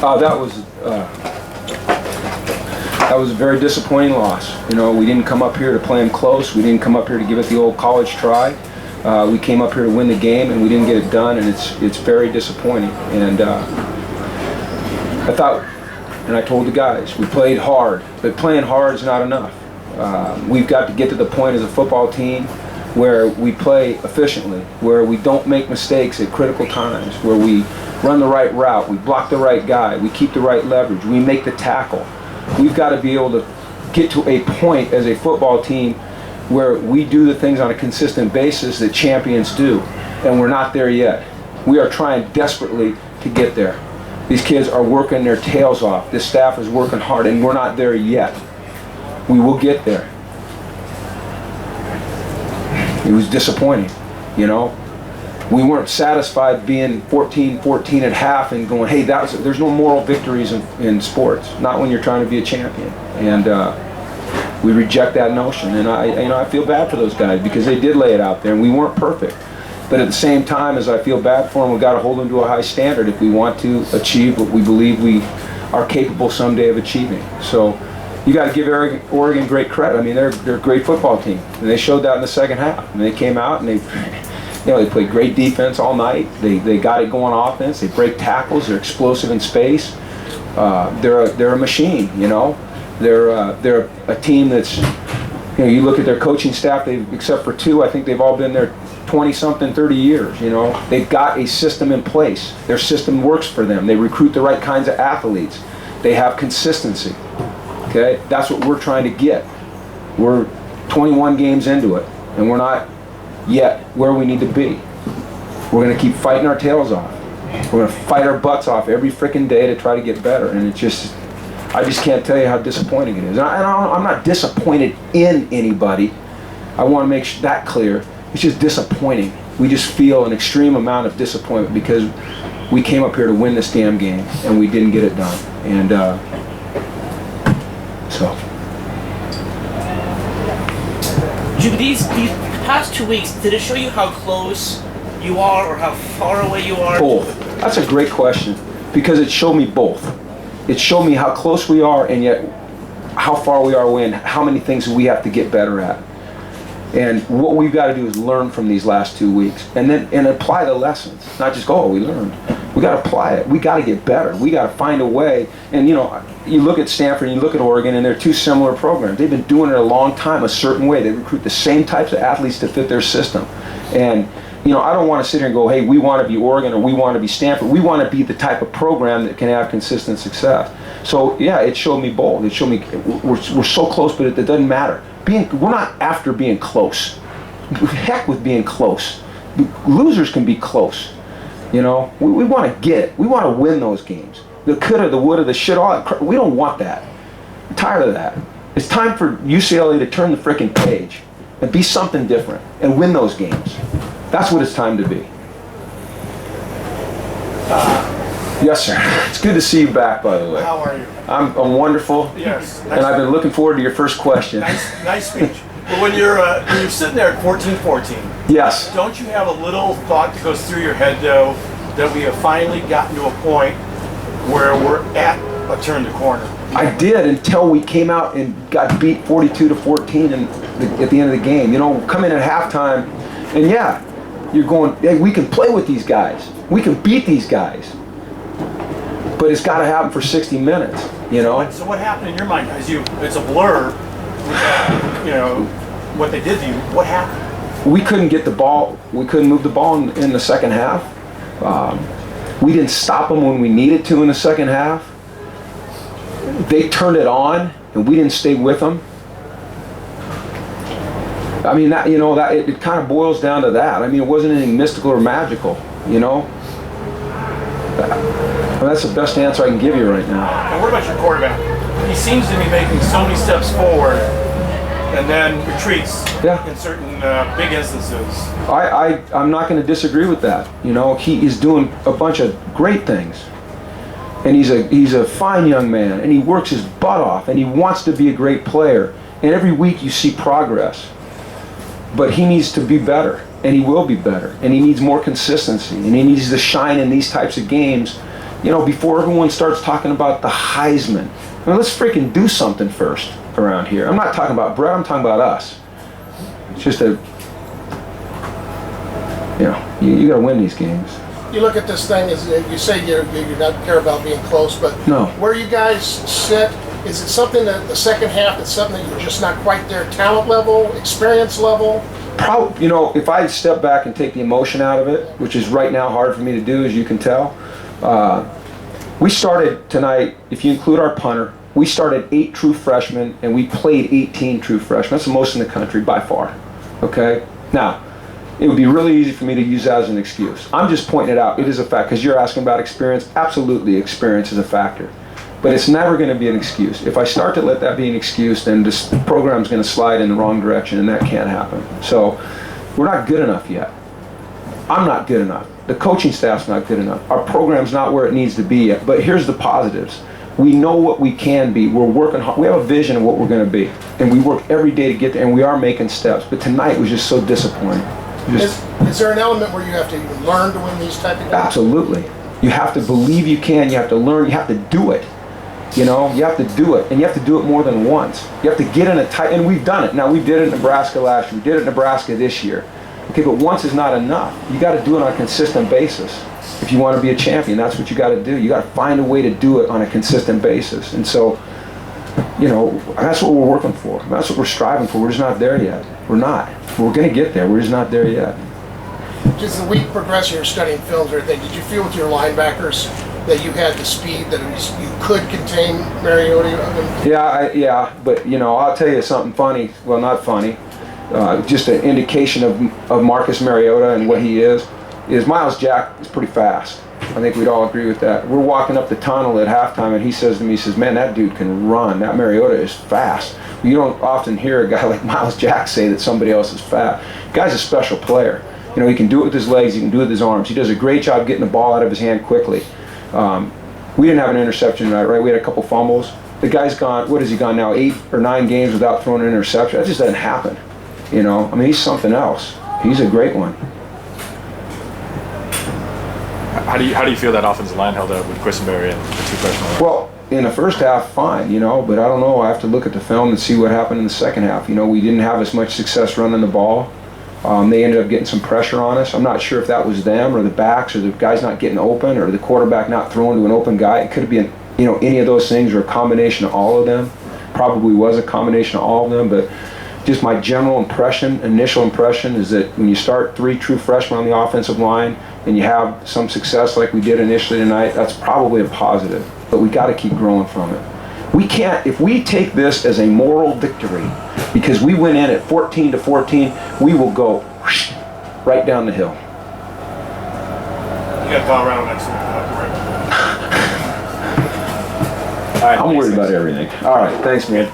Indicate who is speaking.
Speaker 1: That was a very disappointing loss. You know, we didn't come up here to play them close. We didn't come up here to give it the old college try. We came up here to win the game, and we didn't get it done, and it's very disappointing. And I thought, and I told the guys, we played hard, but playing hard is not enough. We've got to get to the point as a football team where we play efficiently, where we don't make mistakes at critical times, where we run the right route, we block the right guy, we keep the right leverage, we make the tackle. We've got to be able to get to a point as a football team where we do the things on a consistent basis that champions do, and we're not there yet. We are trying desperately to get there. These kids are working their tails off. This staff is working hard, and we're not there yet. We will get there. It was disappointing, you know. We weren't satisfied being 14-14 at half and going, hey, there's no moral victories in sports, not when you're trying to be a champion. And we reject that notion. And I feel bad for those guys because they did lay it out there, and we weren't perfect. But at the same time, as I feel bad for them, we've got to hold them to a high standard if we want to achieve what we believe we are capable someday of achieving. So you got to give Oregon great credit. I mean, they're a great football team, and they showed that in the second half. And they came out and they played great defense all night. They got it going offense. They break tackles. They're explosive in space. They're a machine. You know, they're a team that's, you know, you look at their coaching staff. Except for two, I think they've all been there 20-something, 30 years. You know, they've got a system in place. Their system works for them. They recruit the right kinds of athletes. They have consistency. Okay, that's what we're trying to get. We're 21 games into it, and we're not yet where we need to be. We're going to keep fighting our tails off. We're going to fight our butts off every freaking day to try to get better. And I just can't tell you how disappointing it is. And I'm not disappointed in anybody. I want to make that clear. It's just disappointing. We just feel an extreme amount of disappointment because we came up here to win this damn game and we didn't get it done. And so.
Speaker 2: These past 2 weeks, did it show you how close you are or how far away you are?
Speaker 1: Both. That's a great question because it showed me both. It showed me how close we are and yet how far we are away and how many things we have to get better at. And what we've got to do is learn from these last 2 weeks and apply the lessons. Not just go, oh, we learned. We got to apply it. We got to get better. We got to find a way. And you know, you look at Stanford and you look at Oregon, and they're two similar programs. They've been doing it a long time, a certain way. They recruit the same types of athletes to fit their system. And you know, I don't want to sit here and go, hey, we want to be Oregon or we want to be Stanford. We want to be the type of program that can have consistent success. So yeah, it showed me both. It showed me we're so close, but it doesn't matter. We're not after being close. Heck with being close. Losers can be close. You know, we want to get it. We want to win those games. The coulda, the woulda, the shit, all that. We don't want that. I'm tired of that. It's time for UCLA to turn the frickin' page and be something different and win those games. That's what it's time to be. Yes, sir. It's good to see you back, by the way.
Speaker 3: How are you?
Speaker 1: I'm wonderful.
Speaker 3: Yes.
Speaker 1: And I've been looking forward to your first question.
Speaker 3: Nice speech. But when you're sitting there at 14-14,
Speaker 1: yes.
Speaker 3: Don't you have a little thought that goes through your head, though, that we have finally gotten to a point where we're at a turn the corner?
Speaker 1: I did until we came out and got beat 42-14 at the end of the game. You know, come in at halftime, and yeah, you're going, hey, we can play with these guys. We can beat these guys. But it's got to happen for 60 minutes, you know?
Speaker 3: So what happened in your mind? It's a blur, you know, what they did to you. What happened?
Speaker 1: We couldn't get the ball. We couldn't move the ball in the second half. We didn't stop them when we needed to in the second half. They turned it on, and we didn't stay with them. I mean, that, you know, that it kind of boils down to that. I mean, it wasn't anything mystical or magical, you know? That's the best answer I can give you right now.
Speaker 3: And what about your quarterback? He seems to be making so many steps forward and then retreats in certain big instances.
Speaker 1: I'm not going to disagree with that. You know, he is doing a bunch of great things. And he's a fine young man, and he works his butt off, and he wants to be a great player. And every week you see progress. But he needs to be better, and he will be better. And he needs more consistency, and he needs to shine in these types of games You know, before everyone starts talking about the Heisman, I mean, let's freaking do something first around here. I'm not talking about Brett, I'm talking about us. It's just a, you know, you got to win these games.
Speaker 4: You look at this thing, as you say you not care about being close, but
Speaker 1: No.
Speaker 4: where you guys sit, is it something that the second half is something that you're just not quite there, talent level, experience level?
Speaker 1: Probably, you know, if I step back and take the emotion out of it, which is right now hard for me to do, as you can tell, we started tonight, if you include our punter, we started 8 true freshmen and we played 18 true freshmen. That's the most in the country by far, okay? Now, it would be really easy for me to use that as an excuse. I'm just pointing it out. It is a fact, because you're asking about experience. Absolutely, experience is a factor. But it's never going to be an excuse. If I start to let that be an excuse, then this program's going to slide in the wrong direction, and that can't happen. So we're not good enough yet. I'm not good enough. The coaching staff's not good enough. Our program's not where it needs to be yet. But here's the positives. We know what we can be. We're working hard. We have a vision of what we're going to be. And we work every day to get there, and we are making steps. But tonight was just so disappointing.
Speaker 4: Is there an element where you have to even learn to win these type of games?
Speaker 1: Absolutely. You have to believe you can. You have to learn. You have to do it. You know, you have to do it, and you have to do it more than once. You have to get in a tight, and we've done it. Now, we did it in Nebraska last year. We did it in Nebraska this year. Okay, but once is not enough. You got to do it on a consistent basis. If you want to be a champion, that's what you got to do. You got to find a way to do it on a consistent basis. And so, you know, that's what we're working for. That's what we're striving for. We're just not there yet. We're not. We're going to get there. We're just not there yet.
Speaker 4: As the week progressed, you're studying films or anything. Did you feel with your linebackers that you had the speed that you could contain Mariota?
Speaker 1: Yeah, but you know, I'll tell you something funny. Well, not funny. Just an indication of Marcus Mariota and what he is Miles Jack is pretty fast. I think we'd all agree with that. We're walking up the tunnel at halftime, and he says to me, he says, "Man, that dude can run. That Mariota is fast." You don't often hear a guy like Miles Jack say that somebody else is fast. The guy's a special player. You know, he can do it with his legs, he can do it with his arms. He does a great job getting the ball out of his hand quickly. We didn't have an interception tonight, right? We had a couple fumbles. The guy's gone, what has he gone now, 8 or 9 games without throwing an interception? That just doesn't happen. You know, I mean, he's something else. He's a great one.
Speaker 5: How do you feel that offensive line held up with Quisenberry and the 2 freshmen?
Speaker 1: Well, in the first half, fine, you know, but I don't know. I have to look at the film and see what happened in the second half. You know, we didn't have as much success running the ball. They ended up getting some pressure on us. I'm not sure if that was them or the backs or the guys not getting open or the quarterback not throwing to an open guy. It could have been, you know, any of those things or a combination of all of them. Probably was a combination of all of them, but just my general impression, initial impression, is that when you start 3 true freshmen on the offensive line and you have some success like we did initially tonight, that's probably a positive. But we got to keep growing from it. We can't, if we take this as a moral victory, because we went in at 14-14, we will go whoosh, right down the hill.
Speaker 3: You got Colorado next week.
Speaker 1: I'm worried about everything. All right, thanks, man.